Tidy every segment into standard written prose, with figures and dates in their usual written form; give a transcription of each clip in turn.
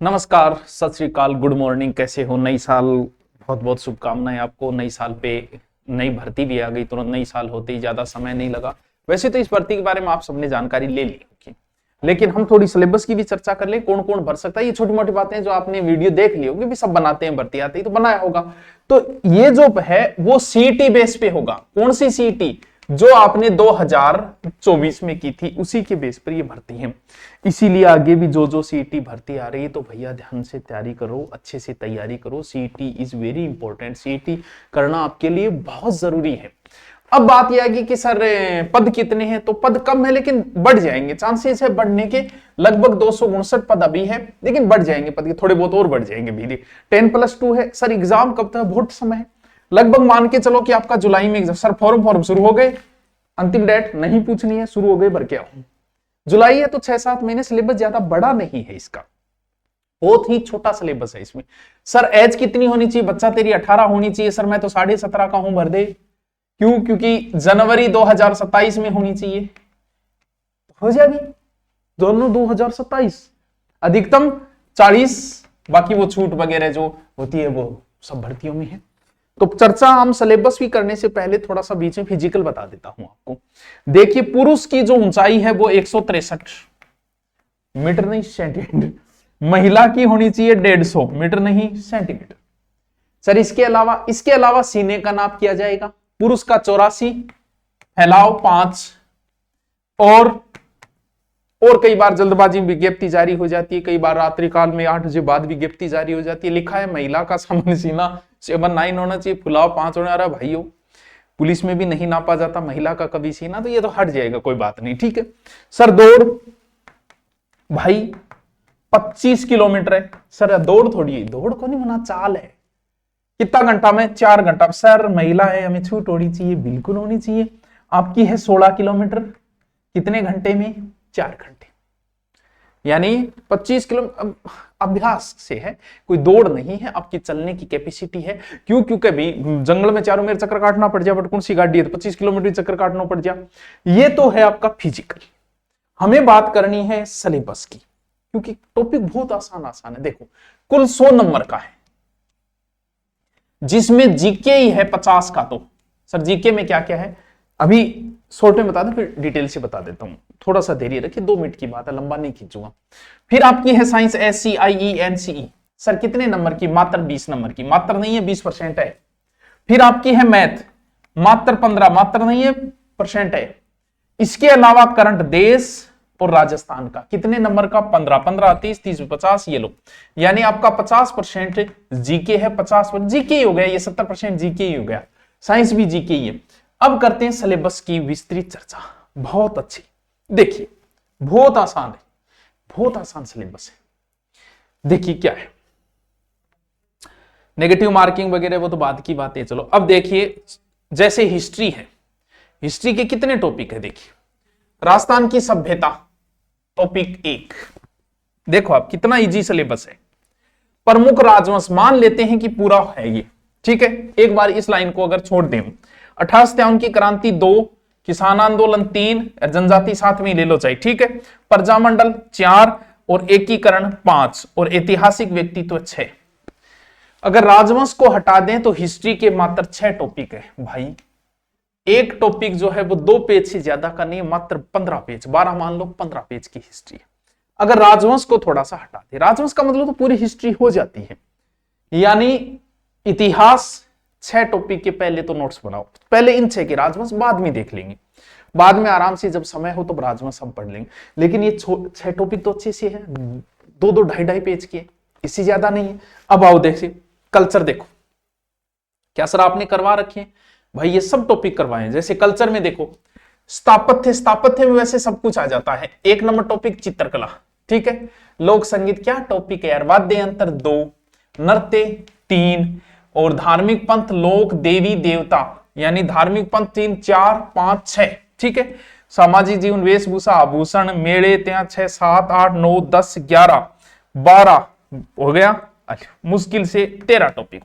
नमस्कार, सत श्री अकाल, गुड मॉर्निंग। कैसे हो? नई साल, बहुत बहुत शुभकामनाएं आपको। नई साल पे नई भर्ती भी आ गई, तुरंत नई साल होते ही, ज्यादा समय नहीं लगा। वैसे तो इस भर्ती के बारे में आप सबने जानकारी ले ली होगी, लेकिन हम थोड़ी सिलेबस की भी चर्चा कर लें। कौन कौन भर सकता है, ये छोटी मोटी बातें जो आपने वीडियो देख ली होगी, भी सब बनाते हैं, भर्ती आती है तो बनाया होगा। तो ये जो है वो सीईटी बेस पे होगा। कौन सी सीईटी? जो आपने 2024 में की थी, उसी के बेस पर ये भर्ती है। इसीलिए आगे भी जो जो सीईटी भर्ती आ रही है, तो भैया ध्यान से तैयारी करो, अच्छे से तैयारी करो। CET is very important. CET करना आपके लिए बहुत जरूरी है। अब बात यह आएगी कि सर पद कितने हैं? तो पद कम है लेकिन बढ़ जाएंगे, चांसेस है बढ़ने के। लगभग 259 पद अभी है, लेकिन बढ़ जाएंगे पद के, थोड़े बहुत और बढ़ जाएंगे भी। 10+2 है। सर एग्जाम कब तक? बहुत समय है। लगभग मान के चलो कि आपका जुलाई में एग्जाम। सर फॉर्म शुरू हो गए? अंतिम डेट नहीं पूछनी है, शुरू हो गए, भर के आओ। जुलाई है तो 6-7 महीने। सिलेबस ज्यादा बड़ा नहीं है इसका, बहुत ही छोटा सिलेबस है इसमें। सर एज कितनी होनी चाहिए? बच्चा तेरी 18 होनी चाहिए। सर मैं तो 17.5 का हूं, भर दे। क्यों? क्योंकि जनवरी 2027 में होनी चाहिए। हो जाएगी दोनों 2027, अधिकतम 40, बाकी वो छूट वगैरह जो होती है वो सब भर्तियों में है। तो चर्चा हम सिलेबस भी करने से पहले थोड़ा सा बीच में फिजिकल बता देता हूं आपको। देखिए, पुरुष की जो ऊंचाई है वो 163 मीटर, नहीं सेंटीमीटर। महिला की होनी चाहिए 150 मीटर, नहीं सेंटीमीटर। सर इसके अलावा सीने का नाप किया जाएगा। पुरुष का 84, फैलाव 5, और कई बार जल्दबाजी में विज्ञप्ति जारी हो जाती है, कई बार रात्रि काल में 8 बजे बाद विज्ञप्ति जारी हो जाती है। लिखा है महिला का सामान्य सीना 7-9 होना चाहिए, फुलाव 5 होना। रहा भाइयों, पुलिस में भी नहीं नापा जाता महिला का कभी सीना, तो ये तो हट जाएगा, कोई बात नहीं, ठीक है। सर दौड़ भाई 25 किलोमीटर है। सर दौड़ थोड़ी है, दौड़ को नहीं होना, चाल है। कितना घंटा में? 4 घंटा। सर महिला है, हमें छूट होनी चाहिए, बिल्कुल होनी चाहिए। आपकी है 16 किलोमीटर, कितने घंटे में? 4 घंटे। यानी 25 किलो अभ्यास से है, कोई दौड़ नहीं है, आपकी चलने की कैपेसिटी है। क्यों? क्योंकि भी जंगल में चारों मेरे चक्कर काटना पड़ जाए, बट कौन सी गाड़ी है तो 25 किलोमीटर चक्कर काटना पड़ जाए। ये तो है आपका फिजिकल। हमें बात करनी है सिलेबस की, क्योंकि टॉपिक बहुत आसान है। देखो, कुल 100 नंबर का है, जिसमें जीके ही है 50 का। तो सर जीके में क्या क्या है, अभी शॉर्ट में बता दूं, फिर डिटेल से बता देता हूं। थोड़ा सा धैर्य रखिए, 2 मिनट की बात है, लंबा नहीं खींचूंगा। फिर आपकी है साइंस, SCIE NCE। सर कितने नंबर की? मात्र 20 नंबर की। मात्र नहीं है, 20% है। फिर आपकी है मैथ, मात्र 15, मात्र नहीं है, परसेंट है। इसके अलावा करंट देश और राजस्थान का कितने नंबर का? 15, 15, 30, 30, 50, ये लो। यानी आपका 50% जीके है। 50% जीके ही हो गया, ये 70% जीके ही हो गया। साइंस भी जीके ही है। अब करते हैं सिलेबस की विस्तृत चर्चा, बहुत अच्छी। देखिए, बहुत आसान है, बहुत आसान सिलेबस है। देखिए क्या है, नेगेटिव मार्किंग वगैरह वो तो बाद की बात है। चलो अब देखिए, जैसे हिस्ट्री है, हिस्ट्री के कितने टॉपिक है? देखिए, राजस्थान की सभ्यता टॉपिक 1। देखो आप कितना इजी सिलेबस है। प्रमुख राजवंश, मान लेते हैं कि पूरा है ये, ठीक है। एक बार इस लाइन को अगर छोड़ दें, 58 की क्रांति 2, किसान आंदोलन 3, जनजाति 7 में ले लो चाहे, ठीक है। प्रजामंडल 4 और एकीकरण 5 और ऐतिहासिक व्यक्तित्व 6। अगर राजवंश को हटा दें तो हिस्ट्री के मात्र 6 टॉपिक है भाई। एक टॉपिक जो है वो 2 पेज से ज्यादा का नहीं, मात्र 15 पेज, 12 मान लो, 15 पेज की हिस्ट्री है। अगर राजवंश को थोड़ा सा हटा दे, राजवंश का मतलब तो पूरी हिस्ट्री हो जाती है। यानी इतिहास 6 टॉपिक के पहले तो नोट्स बनाओ, पहले इन 6 के, राजवंश बाद में देख लेंगे, बाद में आराम से जब समय हो तो राजवंश हम पढ़ लेंगे। लेकिन ये 6 टॉपिक तो अच्छे से है, 2-2, 2.5 पेज के, इससे ज्यादा नहीं है। अब आओ देखिए, कल्चर देखो, क्या सर आपने करवा रखे हैं? भाई ये सब टॉपिक करवाए। जैसे कल्चर में देखो, स्थापत्य में वैसे सब कुछ आ जाता है। 1 नंबर टॉपिक चित्रकला, ठीक है। लोक संगीत क्या टॉपिक है यार? वाद्य यंत्र 2, नृत्य 3, और धार्मिक पंथ, लोक, देवी देवता, यानी धार्मिक पंथ 3, 4, 5, 6, ठीक है। सामाजिक जीवन, वेशभूषा, आभूषण, मेले ત્યાં 6, 7, 8, 9, 10, 11, 12 हो गया। मुश्किल से 13 टॉपिक।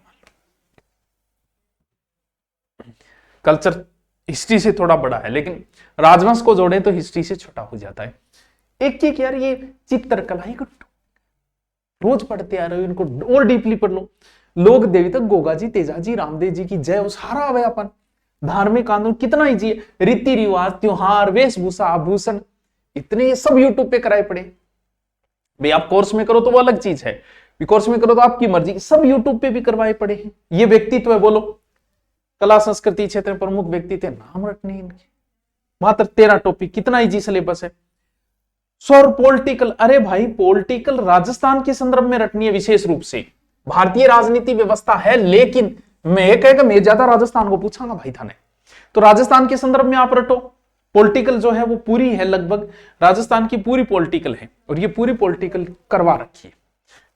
कल्चर हिस्ट्री से थोड़ा बड़ा है, लेकिन राजवंश को जोड़े तो हिस्ट्री से छोटा हो जाता है। एक यार ये चित्रकला, रोज पढ़ते आ रहे हो, इनको और डीपली पढ़ लो। लोक देवी तक गोगा जी, तेजा जी, रामदेव जी की जय, वो सारा आवे अपन। धार्मिक कानून कितना ईजी है, रीति रिवाज, त्योहार, वेशभूषा, आभूषण, इतने सब यूट्यूब पे कराए पड़े। भाई आप कोर्स में करो तो वो अलग चीज है, कोर्स में करो तो आपकी मर्जी, सब यूट्यूब पे भी करवाए पड़े हैं। ये व्यक्तित्व है, बोलो कला संस्कृति क्षेत्र में प्रमुख व्यक्ति थे, नाम रटने इनके, मात्र 13 टॉपिक, कितना इजी सिलेबस है। सौर पॉलिटिकल, अरे भाई पॉलिटिकल राजस्थान के संदर्भ में रटनी है विशेष रूप से, भारतीय राजनीति व्यवस्था है, लेकिन मैं ये कहेगा मैं ज्यादा राजस्थान को पूछांगा भाई थाने, तो राजस्थान के संदर्भ में आप रटो। पॉलिटिकल जो है वो पूरी है, लगभग राजस्थान की पूरी पॉलिटिकल है, और ये पूरी पॉलिटिकल करवा रखी है,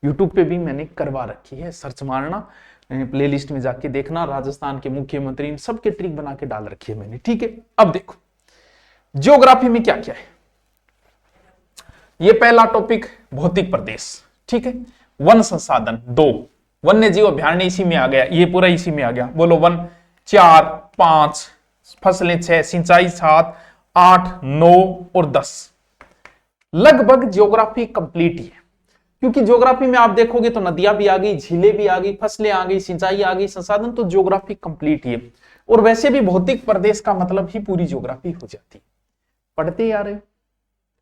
यूट्यूब पे भी मैंने करवा रखी है, सर्च मारना, प्लेलिस्ट में जाके देखना, राजस्थान के मुख्यमंत्री इन सबके ट्रिक बना के डाल रखी है मैंने, ठीक है। अब देखो ज्योग्राफी में क्या क्या है। ये पहला टॉपिक भौतिक प्रदेश, ठीक है। वन संसाधन 2, वन्य जीव अभ्यारण्य इसी में आ गया, ये पूरा इसी में आ गया, बोलो। वन 4, 5, फसलें 6, सिंचाई 7, 8, 9 और 10, लगभग ज्योग्राफी कंप्लीट ही है। क्योंकि ज्योग्राफी में आप देखोगे तो नदियां भी आ गई, झीलें भी आ गई, फसलें आ गई, सिंचाई आ गई, संसाधन, तो ज्योग्राफी कंप्लीट ही है। और वैसे भी भौतिक प्रदेश का मतलब ही पूरी ज्योग्राफी हो जाती है। पढ़ते आ रहे हो,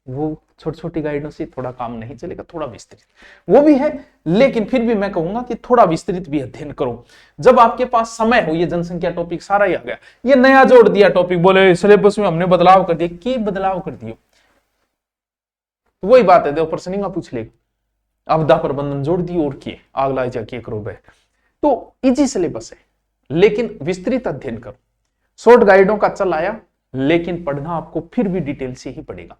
वो छोटी छोटी गाइडों से थोड़ा काम नहीं चलेगा, थोड़ा विस्तृत वो भी है, लेकिन फिर भी मैं कहूंगा कि थोड़ा विस्तृत भी अध्ययन करो जब आपके पास समय हो। ये जनसंख्या टॉपिक सारा ही आ गया, ये नया जोड़ दिया टॉपिक, बोले सिलेबस में हमने बदलाव कर दिया, क्या बदलाव कर दियो, वही बात है, देखो प्रश्न पूछ लेगा, आपदा प्रबंधन जोड़ दी और किए, आग लाई जाके करो बे, तो इजी सिलेबस है, लेकिन विस्तृत अध्ययन करो। शॉर्ट गाइडों का चल आया, लेकिन पढ़ना आपको फिर भी डिटेल से ही पड़ेगा।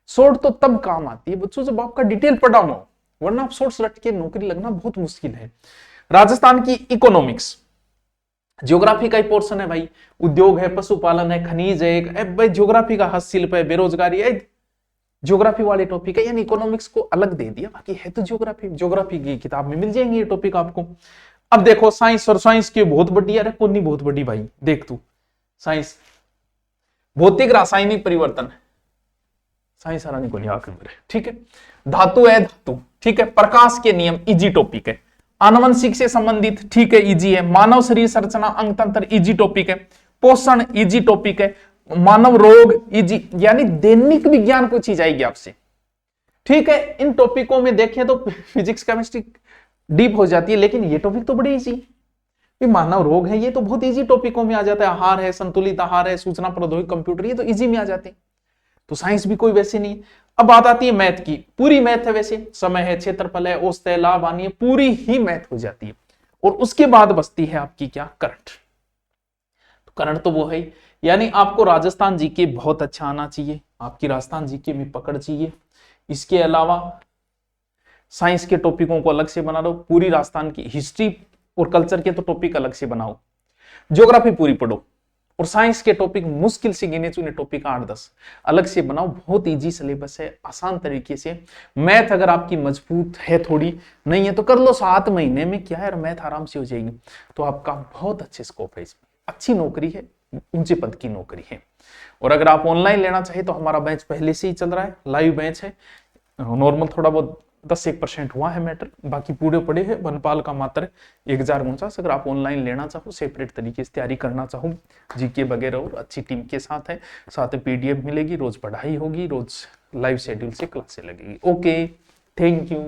शॉर्ट तो तब काम आती है बच्चों जब आपका डिटेल पढ़ा हो, वरना आप शॉर्ट्स रट के नौकरी लगना बहुत मुश्किल है। राजस्थान की इकोनॉमिक्स ज्योग्राफी का ही पोर्शन है भाई, उद्योग है, पशुपालन है, खनिज है, भाई ज्योग्राफी का हस्तशिल्प है, बेरोजगारी है, ज्योग्राफी वाले टॉपिक है, यानी इकोनॉमिक्स को अलग दे दिया, बाकी है तो ज्योग्राफी की किताब में मिल जाएंगे ये टॉपिक आपको। अब देखो साइंस, और साइंस की बहुत बड़ी, अरे कौन नहीं बहुत बड़ी भाई, देख तू साइंस, भौतिक रासायनिक परिवर्तन, साइंस आरानी को नहीं आकर, ठीक है। धातु है, धातु, ठीक है। प्रकाश के नियम, इजी टॉपिक है। आनुवंशिक से संबंधित, ठीक है, इजी है। मानव शरीर संरचना, अंग तंत्र, इजी टॉपिक है। पोषण, इजी टॉपिक है। मानव रोग, इजी, यानी दैनिक विज्ञान को चीज आएगी आपसे, ठीक है। इन टॉपिकों में देखें तो फिजिक्स केमिस्ट्री डीप हो जाती है, लेकिन ये टॉपिक तो बड़ी इजी, मानव रोग है, ये तो बहुत इजी टॉपिकों में आ जाता है। आहार है, संतुलित आहार है, सूचना प्रौद्योगिकी, कंप्यूटर, ये तो इजी में आ जाते हैं। तो साइंस भी कोई वैसे नहीं है। अब बात आती है मैथ की, पूरी मैथ है, वैसे समय है, क्षेत्रफल है, औसत है, लाभ हानि है, पूरी ही मैथ हो जाती है। और उसके बाद बचती है आपकी क्या, करंट। तो करंट तो वो है, यानी आपको राजस्थान जीके बहुत अच्छा आना चाहिए, आपकी राजस्थान जीके में पकड़ चाहिए। इसके अलावा साइंस के टॉपिकों को अलग से बना लो, पूरी राजस्थान की हिस्ट्री और कल्चर के तो टॉपिक अलग से बनाओ, ज्योग्राफी पूरी पढ़ो, और साइंस के टॉपिक मुश्किल से गिने चुने टॉपिक 8-10 अलग से बनाओ। बहुत इजी सिलेबस है, आसान तरीके से। मैथ अगर आपकी मजबूत है, थोड़ी नहीं है तो कर लो 7 महीने में, क्या है, मैथ आराम से हो जाएगी, तो आपका बहुत अच्छे स्कोप है इसमें, अच्छी नौकरी है, ऊंचे पद की नौकरी है। और अगर आप ऑनलाइन लेना चाहे तो हमारा बैच पहले से ही चल रहा है, लाइव बैच है। नॉर्मल थोड़ा बहुत 10-1% हुआ है मैटर, बाकी पूरे पड़े हैं। वनपाल का मात्र 1049। अगर आप ऑनलाइन लेना चाहो, सेपरेट तरीके से तैयारी करना चाहो, जीके वगैरह, और अच्छी टीम के साथ है, साथ में PDF मिलेगी, रोज पढ़ाई होगी, रोज लाइव शेड्यूल से क्लासें लगेगी। Okay, thank you.